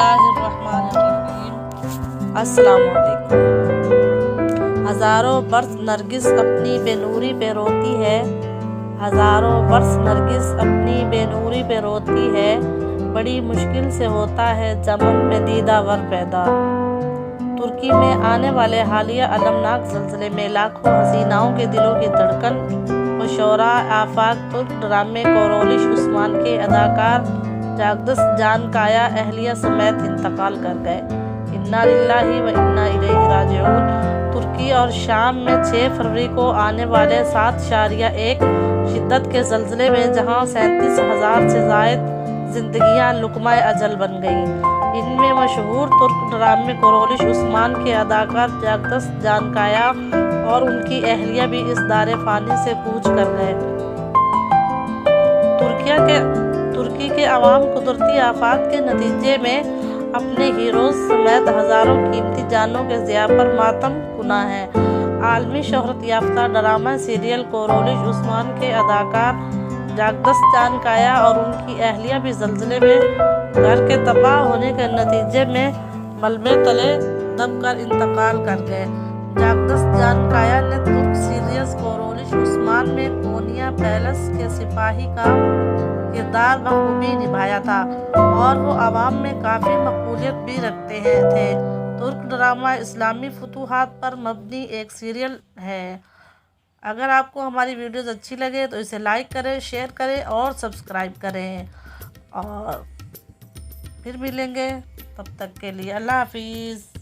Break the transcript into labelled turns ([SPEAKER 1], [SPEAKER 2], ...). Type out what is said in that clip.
[SPEAKER 1] बिस्मिल्लाहिर्रहमानिर्रहीम। अस्सलाम वालेकुम। हज़ारों बरस नरगिस अपनी बेनूरी पे रोती है, हज़ारों बरस नरगिस अपनी बेनूरी पे रोती है, बड़ी मुश्किल से होता है चमन में दीदावर पैदा। तुर्की में आने वाले हालिया अलमनाक ज़लज़ले में लाखों हसीनाओं के दिलों की धड़कन व शोरा आफाक तुर्क ड्रामे कोरोलिश उस्मान के अदाकार जागदस जान काया अहलिया समेत इंतकाल कर गए। इन्ना लिल्लाहि व इन्ना इलैहि राजिऊन। तुर्की और शाम में 6 फरवरी को आने वाले 7.1 शिद्दत के ज़लज़ले में जहां 37,000 से ज़ायद ज़िंदगियां लुक़मा-ए अजल बन गईं, इनमें मशहूर तुर्क ड्रामे कोरोलिश उस्मान के अदाकार जागदस जान काया और उनकी अहलिया भी इस दारे फ़ानी से कूच कर गए। तुर्की के अवाम कुदरती आफात के नतीजे में अपने हीरोज़ समेत हज़ारों कीमती जानों के ज़िया पर मातम कुना है। आलमी शोहरत याफ्ता ड्रामा सीरियल कोरोलिश उस्मान के अदाकार जागदस जान काया और उनकी अहलिया भी ज़लज़ले में घर के तबाह होने के नतीजे में मलबे तले दबकर इंतकाल कर गए। जागदस जान काया ने तुर्क सीरियल कोरोलिश उस्मान में कोनिया पैलेस के सिपाही का किरदार बखूबी निभाया था और वो आवाम में काफ़ी मकबूलियत भी रखते थे। तुर्क ड्रामा इस्लामी फतूहात पर मबनी एक सीरियल है। अगर आपको हमारी वीडियोज़ अच्छी लगे तो इसे लाइक करें, शेयर करें और सब्सक्राइब करें। और फिर मिलेंगे, तब तक के लिए अल्लाह हाफिज़।